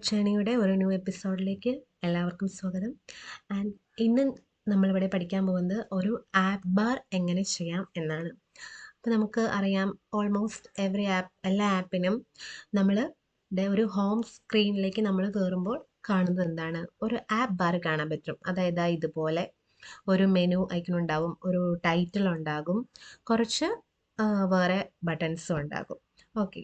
Code ജേണിയുടെ ഒരു new എപ്പിസോഡിലേക്ക് എല്ലാവർക്കും സ്വാഗതം. ആൻഡ് ഇന്ന് നമ്മളിവിടെ പഠിക്കാൻ പോകുന്നത് ഒരു ആപ്പ് ബാർ എങ്ങനെ ചെയ്യാം എന്നാണ്. അപ്പോൾ നമുക്ക് അറിയാം, ഓൾമോസ്റ്റ് എല്ലാ ആപ്പിനും നമ്മൾ ഒരു ഹോം സ്ക്രീനിലേക്ക് നമ്മൾ കയറുമ്പോൾ കാണുന്നത് എന്താണ്? ഒരു ആപ്പ് ബാർ കാണാൻ പറ്റും. അതായത് ഇതുപോലെ ഒരു മെനു ഐക്കൺ ഉണ്ടാകും, ഒരു ടൈറ്റിൽ ഉണ്ടാകും, കുറച്ച് വേറെ ബട്ടൺസും ഉണ്ടാകും. ഓക്കെ,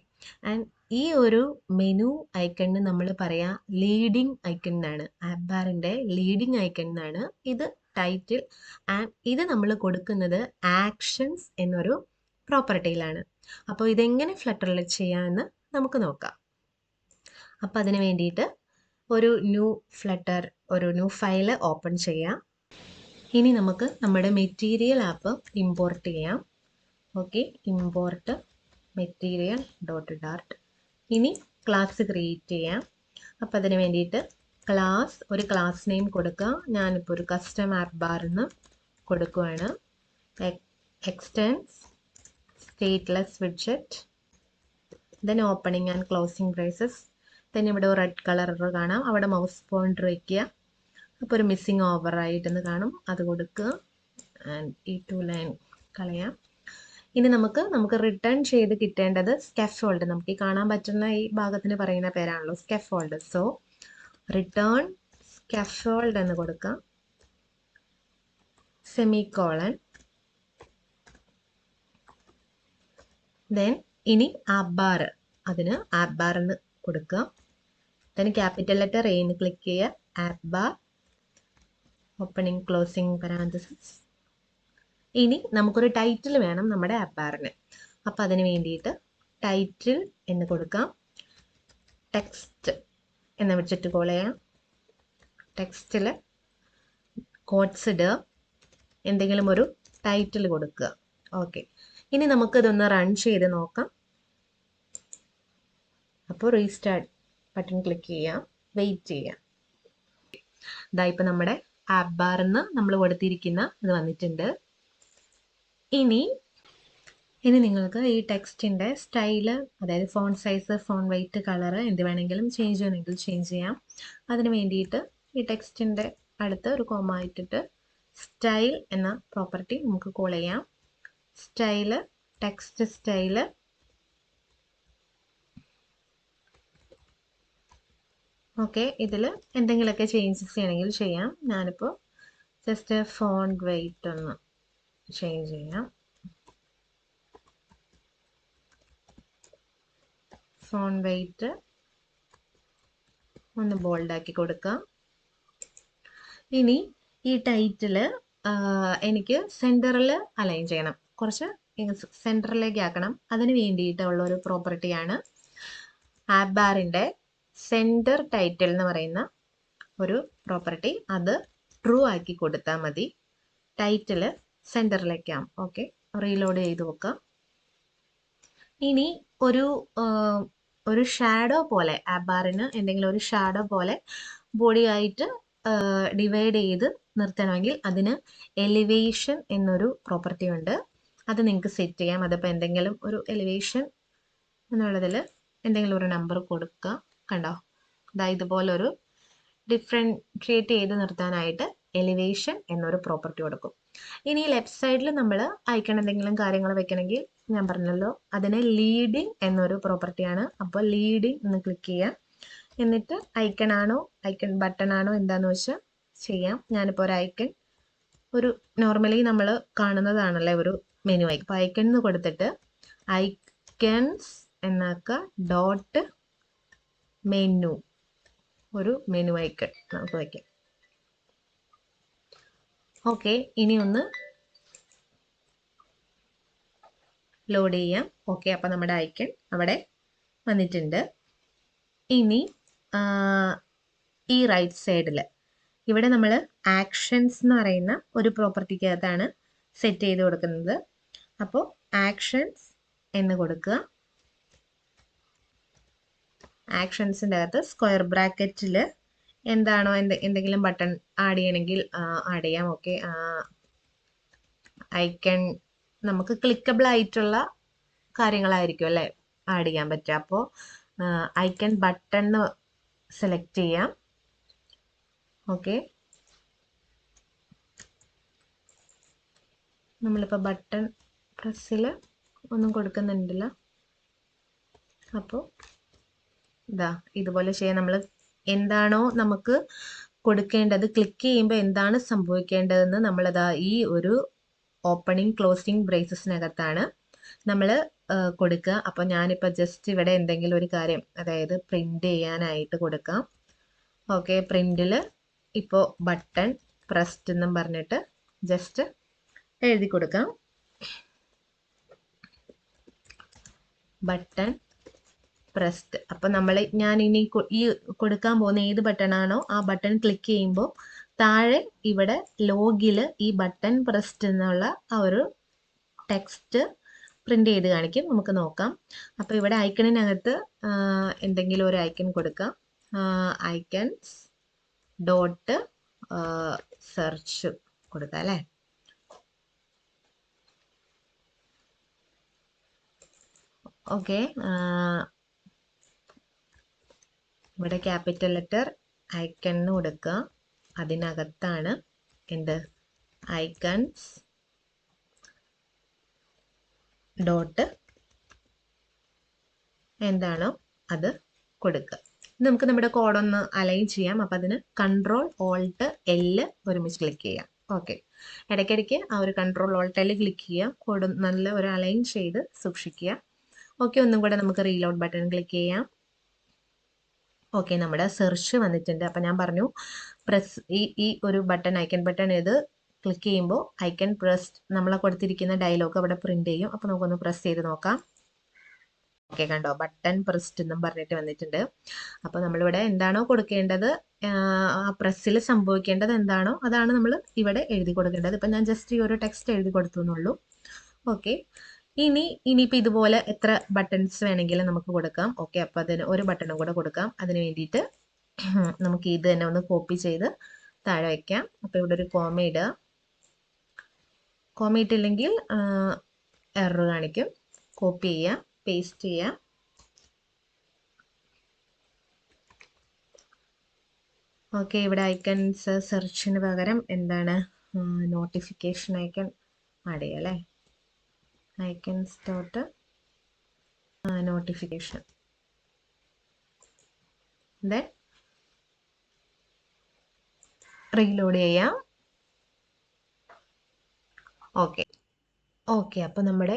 ആൻഡ് ഈ ഒരു മെനു ഐക്കണിന് നമ്മൾ പറയാം ലീഡിങ് ഐക്കൺ എന്നാണ്. ആപ്പ് ബാറിൻ്റെ ലീഡിങ് ഐക്കൺ എന്നാണ്. ഇത് ടൈറ്റിൽ ആൻഡ് ഇത് നമ്മൾ കൊടുക്കുന്നത് ആക്ഷൻസ് എന്നൊരു പ്രോപ്പർട്ടിയിലാണ്. അപ്പോൾ ഇതെങ്ങനെ ഫ്ലട്ടറിൽ ചെയ്യാമെന്ന് നമുക്ക് നോക്കാം. അപ്പോൾ അതിന് വേണ്ടിയിട്ട് ഒരു ന്യൂ ഫയൽ ഓപ്പൺ ചെയ്യാം. ഇനി നമുക്ക് നമ്മുടെ മെറ്റീരിയൽ ആപ്പ് ഇമ്പോർട്ട് ചെയ്യാം. Okay, import material .dart. ഇനി ക്ലാസ് ക്രിയേറ്റ് ചെയ്യാം. അപ്പോൾ അതിന് വേണ്ടിയിട്ട് ഒരു ക്ലാസ് നെയിം കൊടുക്കുക. ഞാനിപ്പോൾ ഒരു കസ്റ്റം ആപ്പ് ബാർ എന്ന് കൊടുക്കുകയാണ്. Extends stateless widget, then opening and closing braces. Then ഇവിടെ റെഡ് കളർ കാണാം, അവിടെ മൗസ് പോയിന്റർ വയ്ക്കുക. അപ്പോൾ ഒരു മിസ്സിങ് ഓവർ ആയിട്ടെന്ന് കാണും, അത് കൊടുക്കുക. ആൻഡ് ഈ 2 ലൈൻ കളയാം. ഇനി നമുക്ക് റിട്ടേൺ ചെയ്ത് കിട്ടേണ്ടത് സ്കാഫോൾഡ്. നമുക്ക് ഈ കാണാൻ പറ്റുന്ന ഈ ഭാഗത്തിന് പറയുന്ന പേരാണല്ലോ സ്കാഫോൾഡ്. സോ റിട്ടേൺ സ്കാഫോൾഡ് എന്ന് കൊടുക്കാം, സെമിക്കോളൻ. ദെൻ ഇനി ആപ്പ് ബാർ, അതിന് ആപ്പ് ബാർ എന്ന് കൊടുക്കുക. ദെൻ ക്യാപിറ്റൽ ലെറ്റർ എ എന്ന് ക്ലിക്ക് ചെയ്യുക, app bar, opening closing parenthesis. ഇനി നമുക്കൊരു ടൈറ്റിൽ വേണം നമ്മുടെ ആപ്പ് ബാറിന്. അപ്പം അതിന് വേണ്ടിയിട്ട് ടൈറ്റിൽ എന്ന് കൊടുക്കാം, ടെക്സ്റ്റ് എന്ന് വെച്ചിട്ട് കോൾ ചെയ്യാം. ടെക്സ്റ്റിൽ കോട്ട്സ് ഇടുക, എന്തെങ്കിലും ഒരു ടൈറ്റിൽ കൊടുക്കുക. ഓക്കെ, ഇനി നമുക്കിതൊന്ന് റൺ ചെയ്ത് നോക്കാം. അപ്പോൾ റീസ്റ്റാർട്ട് ബട്ടൺ ക്ലിക്ക് ചെയ്യാം, വെയിറ്റ് ചെയ്യാം. ഇപ്പം നമ്മുടെ ആപ്പ് ബാറിന്ന് നമ്മൾ കൊടുത്തിരിക്കുന്ന ഇത് വന്നിട്ടുണ്ട്. ഇനി നിങ്ങൾക്ക് ഈ ടെക്സ്റ്റിൻ്റെ സ്റ്റൈല്, അതായത് font size, font weight, colour എന്ത് വേണമെങ്കിലും ചേഞ്ച് ചെയ്യണമെങ്കിൽ ചേഞ്ച് ചെയ്യാം. അതിന് വേണ്ടിയിട്ട് ഈ ടെക്സ്റ്റിൻ്റെ അടുത്ത് ഒരു കോമ ഇട്ടിട്ട് സ്റ്റൈൽ എന്ന പ്രോപ്പർട്ടി നമുക്ക് കോൾ ചെയ്യാം. Style, text style. ഓക്കെ, ഇതിൽ എന്തെങ്കിലുമൊക്കെ ചേഞ്ചസ് ചെയ്യണമെങ്കിൽ ചെയ്യാം. ഞാനിപ്പോൾ ജസ്റ്റ് ഫോൺ വെയിറ്റ് ഒന്ന് ചേഞ്ച് ചെയ്യാം. ഫോൺ വെയിറ്റ് ഒന്ന് ബോൾഡാക്കി കൊടുക്കാം. ഇനി ഈ ടൈറ്റില് എനിക്ക് സെൻറ്ററിൽ അലൈൻ ചെയ്യണം, കുറച്ച് സെൻറ്ററിലേക്ക് ആക്കണം. അതിന് വേണ്ടിയിട്ടുള്ള ഒരു പ്രോപ്പർട്ടിയാണ് ആപ്പ് ബാറിൻ്റെ സെൻറ്റർ ടൈറ്റിൽ എന്ന് പറയുന്ന ഒരു പ്രോപ്പർട്ടി. അത് ട്രൂ ആക്കി കൊടുത്താൽ മതി, ടൈറ്റിൽ സെൻറ്ററിലേക്കാവും. ഓക്കെ, റീലോഡ് ചെയ്ത് നോക്കാം. ഇനി ഒരു ഷാഡോ പോലെ, ആപ്പ് ബാറിന് എന്തെങ്കിലും ഒരു ഷാഡോ പോലെ ബോഡി ആയിട്ട് ഡിവൈഡ് ചെയ്ത് നിർത്തണമെങ്കിൽ അതിന് എലിവേഷൻ എന്നൊരു പ്രോപ്പർട്ടി ഉണ്ട്. അത് നിങ്ങൾക്ക് സെറ്റ് ചെയ്യാം. അതിപ്പോൾ എന്തെങ്കിലും ഒരു എലിവേഷൻ എന്നുള്ളതിൽ എന്തെങ്കിലും ഒരു നമ്പർ കൊടുക്കുക. കണ്ടോ, ഇതുപോലൊരു ഡിഫറൻഷിയേറ്റ് ചെയ്ത് നിർത്താനായിട്ട് എലിവേഷൻ എന്നൊരു പ്രോപ്പർട്ടി കൊടുക്കും. ഇനി ലെഫ്റ്റ് സൈഡിൽ നമ്മൾ ഐക്കൺ എന്തെങ്കിലും കാര്യങ്ങൾ വെക്കണമെങ്കിൽ ഞാൻ പറഞ്ഞല്ലോ, അതിന് ലീഡിങ് എന്നൊരു പ്രോപ്പർട്ടിയാണ്. അപ്പോൾ ലീഡിങ് എന്ന് ക്ലിക്ക് ചെയ്യാം. എന്നിട്ട് ഐക്കൺ ബട്ടൺ ആണോ എന്താണെന്ന് വെച്ചാൽ ചെയ്യാം. ഞാനിപ്പോൾ ഒരു നോർമലി നമ്മൾ കാണുന്നതാണല്ലേ ഒരു മെനു ഐക്കൺ. അപ്പോൾ ഐക്കൺ എന്ന് കൊടുത്തിട്ട് ഐക്കൺസ് എന്നാക്കുക, ഡോട്ട് മെനു, ഒരു മെനു ഐക്കൺ നമുക്ക് വയ്ക്കാം. ഓക്കെ, ഇനി ഒന്ന് ലോഡ് ചെയ്യാം. ഓക്കെ, അപ്പം നമ്മുടെ ഐക്കൺ അവിടെ വന്നിട്ടുണ്ട്. ഇനി ഈ റൈറ്റ് സൈഡിൽ ഇവിടെ നമ്മൾ ആക്ഷൻസ് എന്ന് പറയുന്ന ഒരു പ്രോപ്പർട്ടിക്കകത്താണ് സെറ്റ് ചെയ്ത് കൊടുക്കുന്നത്. അപ്പോൾ ആക്ഷൻസ് എന്ന് കൊടുക്കുക. ആക്ഷൻസിൻ്റെ അകത്ത് സ്ക്വയർ ബ്രാക്കറ്റിൽ എന്താണോ എന്തെങ്കിലും ബട്ടൺ ആഡ് ചെയ്യണമെങ്കിൽ ആഡ് ചെയ്യാം. ഓക്കെ, ഐക്കൺ നമുക്ക് ക്ലിക്കബിൾ ആയിട്ടുള്ള കാര്യങ്ങളായിരിക്കും അല്ലേ ആഡ് ചെയ്യാൻ പറ്റുക. അപ്പോൾ ഐക്കൺ ബട്ടൺ സെലക്ട് ചെയ്യാം. ഓക്കെ, നമ്മളിപ്പോൾ ബട്ടൺ പ്രസ്സിൽ ഒന്നും കൊടുക്കുന്നുണ്ടല്ല. അപ്പോൾ ഇതാ ഇതുപോലെ ചെയ്യാം. നമ്മൾ എന്താണോ നമുക്ക് കൊടുക്കേണ്ടത്, ക്ലിക്ക് ചെയ്യുമ്പോൾ എന്താണ് സംഭവിക്കേണ്ടതെന്ന് നമ്മളിതാ ഈ ഒരു ഓപ്പണിംഗ് ക്ലോസിംഗ് ബ്രേസസിനകത്താണ് നമ്മൾ കൊടുക്കുക. അപ്പോൾ ഞാനിപ്പോൾ ജസ്റ്റ് ഇവിടെ എന്തെങ്കിലും ഒരു കാര്യം, അതായത് പ്രിന്റ് ചെയ്യാനായിട്ട് കൊടുക്കാം. ഓക്കെ, പ്രിന്റിൽ ഇപ്പോൾ ബട്ടൺ പ്രസ്ഡ് എന്നും പറഞ്ഞിട്ട് ജസ്റ്റ് എഴുതി കൊടുക്കാം. Button pressed. അപ്പം ഞാൻ ഇനി ഈ കൊടുക്കാൻ പോകുന്ന ഏത് ബട്ടണാണോ ആ ബട്ടൺ ക്ലിക്ക് ചെയ്യുമ്പോൾ താഴെ ഇവിടെ ലോഗിൽ ഈ ബട്ടൺ പ്രസ്ഡ് എന്നുള്ള ആ ഒരു ടെക്സ്റ്റ് പ്രിന്റ് ചെയ്ത് കാണിക്കും. നമുക്ക് നോക്കാം. അപ്പോൾ ഇവിടെ ഐക്കണിനകത്ത് എന്തെങ്കിലും ഒരു ഐക്കൺ കൊടുക്കാം. ഐക്കൺസ് ഡോട്ട് സെർച്ച് കൊടുക്കാം അല്ലേ. ഓക്കെ, ഇവിടെ ക്യാപിറ്റൽ ലെറ്റർ ഐക്കൺ എന്ന് കൊടുക്കുക. അതിനകത്താണ് എന്ത് ഐക്കൺസ് ഡോട്ട് എന്താണോ അത് കൊടുക്കുക. നമുക്ക് നമ്മുടെ കോഡൊന്ന് അലൈൻ ചെയ്യാം. അപ്പം അതിന് Ctrl+Alt+L ഒരുമിച്ച് ക്ലിക്ക് ചെയ്യാം. ഓക്കെ, ഇടയ്ക്കിടയ്ക്ക് ആ ഒരു Ctrl+Alt+L ക്ലിക്ക് ചെയ്യുക. കോഡ് നല്ല ഒരു അലൈൻ ചെയ്ത് സൂക്ഷിക്കുക. ഓക്കെ, ഒന്നും കൂടെ നമുക്ക് റീലോഡ് ബട്ടൺ ക്ലിക്ക് ചെയ്യാം. ഓക്കെ, നമ്മുടെ സെർച്ച് വന്നിട്ടുണ്ട്. അപ്പം ഞാൻ പറഞ്ഞു പ്രസ് ഈ ഒരു ബട്ടൺ ഐക്കൺ ബട്ടൺ ഇത് ക്ലിക്ക് ചെയ്യുമ്പോൾ ഐക്കൺ പ്രസ്ഡ് നമ്മളെ കൊടുത്തിരിക്കുന്ന ഡയലോഗ് അവിടെ പ്രിന്റ് ചെയ്യും. അപ്പോൾ നമുക്കൊന്ന് പ്രസ് ചെയ്ത് നോക്കാം. ഓക്കെ, കണ്ടോ ബട്ടൺ പ്രസ്ഡ് എന്നും പറഞ്ഞിട്ട് വന്നിട്ടുണ്ട്. അപ്പോൾ നമ്മളിവിടെ എന്താണോ കൊടുക്കേണ്ടത്, ആ പ്രസ്സിൽ സംഭവിക്കേണ്ടത് എന്താണോ അതാണ് നമ്മൾ ഇവിടെ എഴുതി കൊടുക്കേണ്ടത്. ഇപ്പം ഞാൻ ജസ്റ്റ് ഈ ഒരു ടെക്സ്റ്റ് എഴുതി കൊടുത്തു എന്നുള്ളൂ. ഓക്കെ, ഇനിയിപ്പോൾ ഇതുപോലെ എത്ര ബട്ടൺസ് വേണമെങ്കിലും നമുക്ക് കൊടുക്കാം. ഓക്കെ, അപ്പോൾ അതിന് ഒരു ബട്ടണും കൂടെ കൊടുക്കാം. അതിന് വേണ്ടിയിട്ട് നമുക്ക് ഇത് തന്നെ ഒന്ന് കോപ്പി ചെയ്ത് താഴെ വയ്ക്കാം. അപ്പോൾ ഇവിടെ ഒരു കോമ ഇടുക. കോമ ഇട്ടില്ലെങ്കിൽ എറർ കാണിക്കും. കോപ്പി ചെയ്യുക, പേസ്റ്റ് ചെയ്യുക. ഓക്കെ, ഇവിടെ ഐക്കൺസ് സെർച്ചിന് പകരം എന്താണ് നോട്ടിഫിക്കേഷൻ ഐക്കൺ ആഡ് ചെയ്യുക അല്ലേ. Icons dot notification. Then reload ചെയ്യാം. ഓക്കെ ഓക്കെ, അപ്പോൾ നമ്മൾ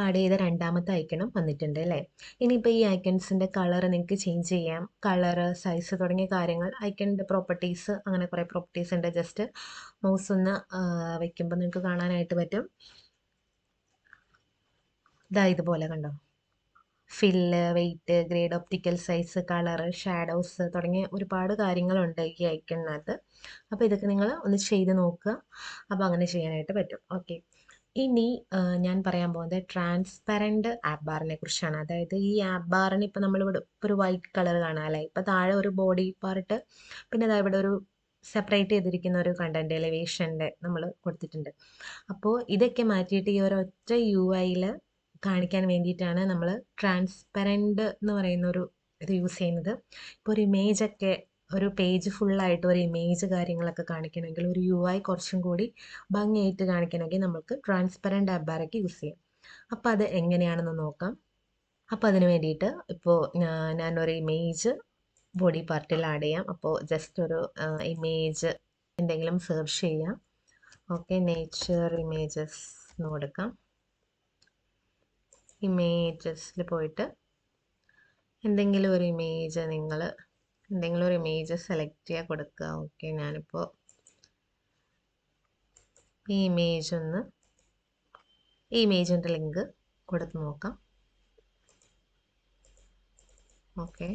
ആഡ് ചെയ്ത രണ്ടാമത്തെ ഐക്കണും വന്നിട്ടുണ്ട് അല്ലേ. ഇനിയിപ്പോൾ ഈ ഐക്കൺസിൻ്റെ കളർ നിങ്ങൾക്ക് ചേഞ്ച് ചെയ്യാം. കളറ്, സൈസ് തുടങ്ങിയ കാര്യങ്ങൾ, ഐക്കണിൻ്റെ പ്രോപ്പർട്ടീസ്, അങ്ങനെ കുറേ പ്രോപ്പർട്ടീസ് ഉണ്ട്. ജസ്റ്റ് മൗസ് ഒന്ന് വയ്ക്കുമ്പോൾ നിങ്ങൾക്ക് കാണാനായിട്ട് പറ്റും. ഇതാ ഇതുപോലെ കണ്ടോ, fill, weight, grade, optical size, colour, shadows തുടങ്ങിയ ഒരുപാട് കാര്യങ്ങളുണ്ട് ഈ ഐക്കണിനകത്ത്. അപ്പോൾ ഇതൊക്കെ നിങ്ങൾ ഒന്ന് ചെയ്ത് നോക്കുക. അപ്പോൾ അങ്ങനെ ചെയ്യാനായിട്ട് പറ്റും. ഓക്കെ, ഇനി ഞാൻ പറയാൻ പോകുന്നത് ട്രാൻസ്പെറൻറ്റ് ആപ്പ് ബാറിനെ കുറിച്ചാണ്. അതായത് ഈ ആപ്പ് ബാറിന് ഇപ്പോൾ നമ്മളിവിടെ ഇപ്പോൾ ഒരു വൈറ്റ് കളർ കാണാം അല്ലേ. ഇപ്പോൾ താഴെ ഒരു ബോഡി പാർട്ട്, പിന്നെ അതാ ഇവിടെ ഒരു സെപ്പറേറ്റ് ചെയ്തിരിക്കുന്ന ഒരു കണ്ടന്റ് എലിവേഷൻ്റെ നമ്മൾ കൊടുത്തിട്ടുണ്ട്. അപ്പോൾ ഇതൊക്കെ മാറ്റിയിട്ട് ഈ ഒരൊറ്റ UI കാണിക്കാൻ വേണ്ടിയിട്ടാണ് നമ്മൾ ട്രാൻസ്പെറൻറ്റ് എന്ന് പറയുന്ന ഒരു ഇത് യൂസ് ചെയ്യുന്നത്. ഇപ്പോൾ ഒരു ഇമേജൊക്കെ, ഒരു പേജ് ഫുള്ളായിട്ട് ഒരു ഇമേജ് കാര്യങ്ങളൊക്കെ കാണിക്കണമെങ്കിൽ, ഒരു UI കുറച്ചും കൂടി ഭംഗിയായിട്ട് കാണിക്കണമെങ്കിൽ നമുക്ക് ട്രാൻസ്പെറൻറ്റ് ആപ്പ് ബാറൊക്കെ യൂസ് ചെയ്യാം. അപ്പോൾ അത് എങ്ങനെയാണെന്ന് നോക്കാം. അപ്പോൾ അതിന് വേണ്ടിയിട്ട് ഇപ്പോൾ ഞാനൊരു ഇമേജ് ബോഡി പാർട്ടിൽ ആഡ് ചെയ്യാം. അപ്പോൾ ജസ്റ്റ് ഒരു ഇമേജ് എന്തെങ്കിലും സെർച്ച് ചെയ്യാം. ഓക്കെ, നേച്ചർ ഇമേജസ് എന്ന് കൊടുക്കാം. ഇമേജസിൽ പോയിട്ട് എന്തെങ്കിലും ഒരു ഇമേജ് സെലക്ട് ചെയ്യാൻ കൊടുക്കുക. ഓക്കെ, ഞാനിപ്പോൾ ഈ ഇമേജിൻ്റെ ലിങ്ക് കൊടുത്ത് നോക്കാം. ഓക്കെ,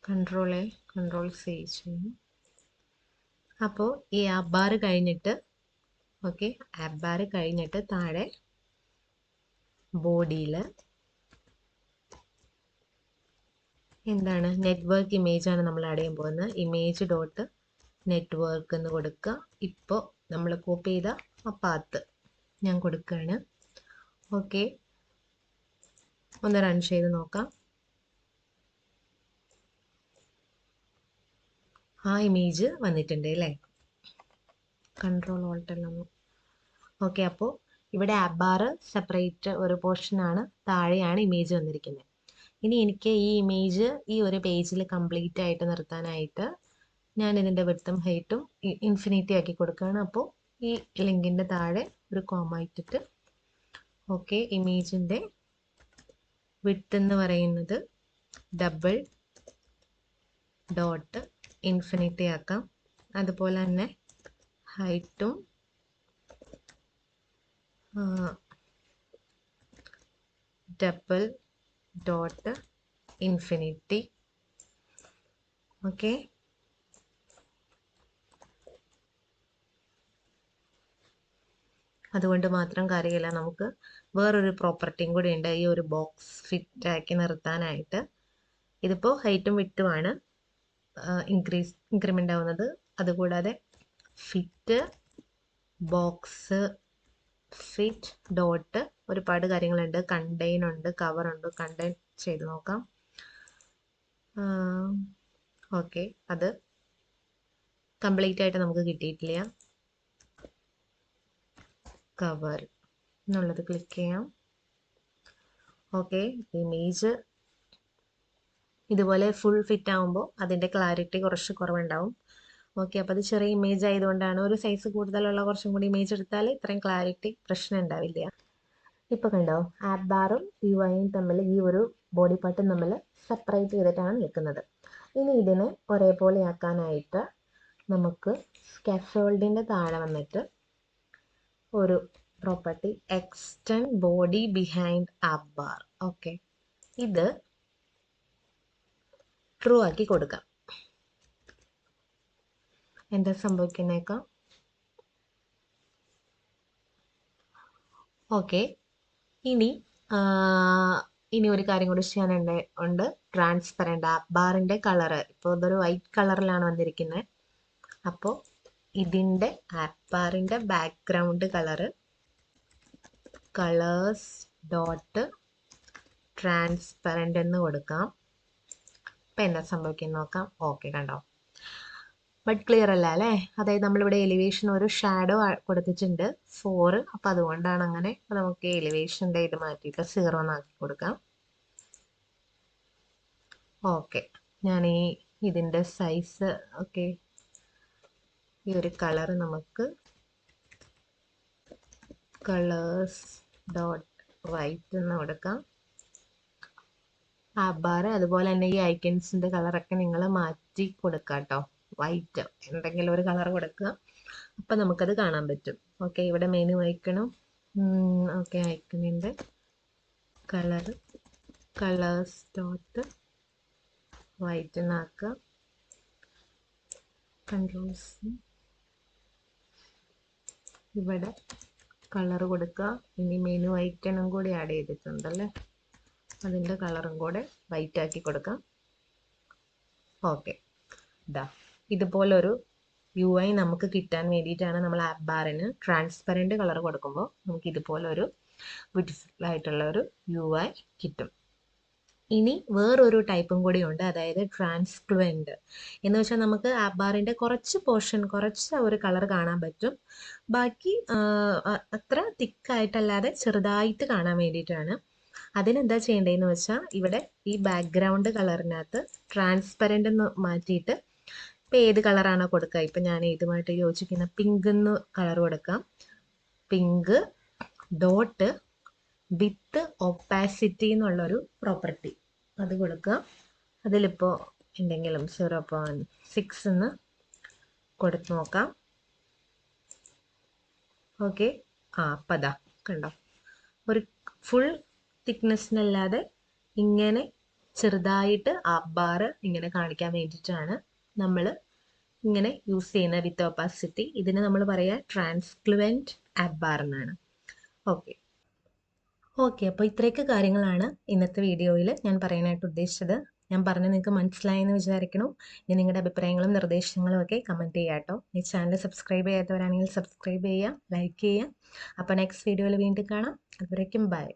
Ctrl+C ചെയ്യും. അപ്പോൾ ഈ ആപ്പ് ബാർ കഴിഞ്ഞിട്ട് താഴെ ബോഡിയിൽ എന്താണ് നെറ്റ്വർക്ക് ഇമേജാണ് നമ്മൾ ആഡ് ചെയ്യാൻ പോകുന്നത്. ഇമേജ് ഡോട്ട് നെറ്റ്വർക്ക് എന്ന് കൊടുക്കുക. ഇപ്പോൾ നമ്മൾ കോപ്പി ചെയ്ത ആ പാത്ത് ഞാൻ കൊടുക്കുകയാണ്. ഓക്കെ, ഒന്ന് റൺ ചെയ്ത് നോക്കാം. ആ ഇമേജ് വന്നിട്ടുണ്ട് അല്ലേ? കൺട്രോൾ ഓൾട്ടെല്ലാം. ഓക്കെ, അപ്പോൾ ഇവിടെ ആപ്പ് ബാർ സെപ്പറേറ്റ് ഒരു പോർഷനാണ്, താഴെയാണ് ഇമേജ് വന്നിരിക്കുന്നത്. ഇനി എനിക്ക് ഈ ഇമേജ് ഈ ഒരു പേജിൽ കംപ്ലീറ്റ് ആയിട്ട് നിർത്താനായിട്ട് ഞാൻ ഇതിൻ്റെ വിഡ്ത്തും ഹൈറ്റും ഇൻഫിനിറ്റി ആക്കി കൊടുക്കുകയാണ്. അപ്പോൾ ഈ ലിങ്കിൻ്റെ താഴെ ഒരു കോമ ഇട്ടിട്ട് ഓക്കെ, ഇമേജിൻ്റെ വിഡ്ത്ത് എന്ന് പറയുന്നത് ഡബിൾ ഡോട്ട് ഇൻഫിനിറ്റി ആക്കാം. അതുപോലെ തന്നെ ഹൈറ്റും ഡബിൾ ഡോട്ട് ഇൻഫിനിറ്റി. ഓക്കെ, അതുകൊണ്ട് മാത്രം കാര്യമില്ല, നമുക്ക് വേറൊരു പ്രോപ്പർട്ടിയും കൂടി ഉണ്ട് ഈ ഒരു ബോക്സ് ഫിറ്റ് ആക്കി നിർത്താനായിട്ട്. ഇതിപ്പോൾ ഹൈറ്റും വിട്ടുമാണ് ഇൻക്രിമെൻ്റ് ആവുന്നത്. അതുകൂടാതെ ഫിറ്റ് ബോക്സ് ഫിറ്റ് ഡോട്ട് ഒരുപാട് കാര്യങ്ങളുണ്ട്. കണ്ടെയ്ൻ ഉണ്ട്, കവർ ഉണ്ട്. കണ്ടെയ്ൻ ചെയ്ത് നോക്കാം. ഓക്കെ, അത് കംപ്ലീറ്റ് ആയിട്ട് നമുക്ക് കിട്ടിയിട്ടില്ല. കവർ എന്നുള്ളത് ക്ലിക്ക് ചെയ്യാം. ഓക്കെ, ഇമേജ് ഇതുപോലെ ഫുൾ ഫിറ്റ് ആകുമ്പോൾ അതിൻ്റെ ക്ലാരിറ്റി കുറച്ച് കുറവുണ്ടാവും. ഓക്കെ, അപ്പോൾ അത് ചെറിയ ഇമേജ് ആയതുകൊണ്ടാണ്. ഒരു സൈസ് കൂടുതലുള്ള കുറച്ചും കൂടി ഇമേജ് എടുത്താൽ ഇത്രയും ക്ലാരിറ്റി പ്രശ്നം ഉണ്ടാവില്ല. ഇപ്പോൾ കണ്ടോ, ആപ്പ് ബാറും യുഐയും തമ്മിൽ, ഈ ഒരു ബോഡി പാർട്ടും തമ്മിൽ സെപ്പറേറ്റ് ചെയ്തിട്ടാണ് നിൽക്കുന്നത്. ഇനി ഇതിനെ ഒരേപോലെ ആക്കാനായിട്ട് നമുക്ക് സ്കാഫോൾഡിൻ്റെ താഴെ വന്നിട്ട് ഒരു property extend body behind app bar. Okay, ഇത് ട്രൂ ആക്കി കൊടുക്കാം. എന്താ സംഭവിക്കുന്നേക്കാം? ഓക്കെ, ഇനി ഒരു കാര്യം കൂടി ചെയ്യാനുണ്ട്. ട്രാൻസ്പെറൻറ്റ് ആപ്പ് ബാറിൻ്റെ കളറ് ഇപ്പോൾ ഇതൊരു വൈറ്റ് കളറിലാണ് വന്നിരിക്കുന്നത്. അപ്പോൾ ഇതിൻ്റെ ആപ്പ് ബാറിൻ്റെ ബാക്ക്ഗ്രൗണ്ട് കളേഴ്സ് ഡോട്ട് ട്രാൻസ്പെറൻറ്റ് എന്ന് കൊടുക്കാം. ഇപ്പം എന്താ സംഭവിക്കുന്നത് നോക്കാം. ഓക്കെ, കണ്ടോ, ബട്ട് ക്ലിയർ അല്ല അല്ലേ? അതായത് നമ്മളിവിടെ എലിവേഷൻ ഒരു ഷാഡോ കൊടുത്തിട്ടുണ്ട് 4, അപ്പം അതുകൊണ്ടാണ് അങ്ങനെ. അപ്പം നമുക്ക് എലിവേഷൻ്റെ ഇത് മാറ്റിയിട്ട് 0 എന്നാക്കി കൊടുക്കാം. ഓക്കെ, ഞാൻ ഇതിൻ്റെ സൈസ് ഓക്കെ, ഈ ഒരു കളർ നമുക്ക് കളേഴ്സ് ഡോട്ട് വൈറ്റ് എന്ന് കൊടുക്കാം. ആപ്പ് ബാർ അതുപോലെ തന്നെ ഈ ഐക്കൺസിൻ്റെ കളറൊക്കെ നിങ്ങൾ മാറ്റി കൊടുക്കുക കേട്ടോ. വൈറ്റ് എന്തെങ്കിലും ഒരു കളർ കൊടുക്കുക, അപ്പം നമുക്കത് കാണാൻ പറ്റും. ഓക്കെ, ഇവിടെ മെനു ഐക്കണും ഓക്കെ, ഐക്കണിൻ്റെ കളേഴ്സ് ഡോട്ട് വൈറ്റ് എന്നാക്കുക. കൺട്രോൾസ് ഇവിടെ കളർ കൊടുക്കുക. ഇനി മെനു ഐക്കണും കൂടി ആഡ് ചെയ്തിട്ടുണ്ടല്ലേ, അതിൻ്റെ കളറും കൂടെ വൈറ്റ് ആക്കി കൊടുക്കാം. ഓക്കെ, ഇതുപോലൊരു UI നമുക്ക് കിട്ടാൻ വേണ്ടിയിട്ടാണ് നമ്മൾ ആപ്പ് ബാറിന് ട്രാൻസ്പെറൻറ്റ് കളർ കൊടുക്കുമ്പോൾ നമുക്ക് ഇതുപോലൊരു ബ്യൂട്ടിഫുൾ ആയിട്ടുള്ള ഒരു UI കിട്ടും. ഇനി വേറൊരു ടൈപ്പും കൂടി ഉണ്ട്, അതായത് ട്രാൻസ്പ്ലുവൻ്റ് എന്ന് വെച്ചാൽ നമുക്ക് ആപ്പ് ബാറിൻ്റെ കുറച്ച് ഒരു കളർ കാണാൻ പറ്റും. ബാക്കി അത്ര തിക്കായിട്ടല്ലാതെ ചെറുതായിട്ട് കാണാൻ വേണ്ടിയിട്ടാണ്. അതിനെന്താ ചെയ്യേണ്ടതെന്ന് വെച്ചാൽ ഇവിടെ ഈ ബാക്ക്ഗ്രൗണ്ട് കളറിനകത്ത് ട്രാൻസ്പെറൻ്റ് എന്ന് മാറ്റിയിട്ട് ഇപ്പം ഏത് കളറാണോ കൊടുക്കുക, ഇപ്പം ഞാൻ ഇതുമായിട്ട് യോജിക്കുന്ന പിങ്ക് എന്ന് കളർ കൊടുക്കാം. പിങ്ക് ഡോട്ട് വിത്ത് ഒപ്പാസിറ്റി എന്നുള്ളൊരു പ്രോപ്പർട്ടി അത് കൊടുക്കുക. അതിലിപ്പോൾ എന്തെങ്കിലും 0.6 എന്ന് കൊടുത്ത് നോക്കാം. ഓക്കെ, അപ്പം അതാ കണ്ടോ, ഒരു ഫുൾ തിക്നെസ്സിനല്ലാതെ ഇങ്ങനെ ചെറുതായിട്ട് ആപ്പ് ബാർ ഇങ്ങനെ കാണിക്കാൻ വേണ്ടിയിട്ടാണ് നമ്മൾ ഇങ്ങനെ യൂസ് ചെയ്യുന്ന വിത്ത് ഓപ്പാസിറ്റി. ഇതിന് നമ്മൾ പറയുക ട്രാൻസ്പ്ലുവൻ്റ് ആപ്പ് ബാർ എന്നാണ്. ഓക്കെ, അപ്പോൾ ഇത്രയൊക്കെ കാര്യങ്ങളാണ് ഇന്നത്തെ വീഡിയോയിൽ ഞാൻ പറയാനായിട്ട് ഉദ്ദേശിച്ചത്. ഞാൻ പറഞ്ഞ് നിങ്ങൾക്ക് മനസ്സിലായെന്ന് വിചാരിക്കണം. ഇനി നിങ്ങളുടെ അഭിപ്രായങ്ങളും നിർദ്ദേശങ്ങളും ഒക്കെ കമൻറ്റ് ചെയ്യുക കേട്ടോ. ഈ ചാനൽ സബ്സ്ക്രൈബ് ചെയ്യാത്തവരാണെങ്കിൽ സബ്സ്ക്രൈബ് ചെയ്യുക, ലൈക്ക് ചെയ്യുക. അപ്പോൾ നെക്സ്റ്റ് വീഡിയോയിൽ വീണ്ടും കാണാം. അതുവരേക്കും ബൈ.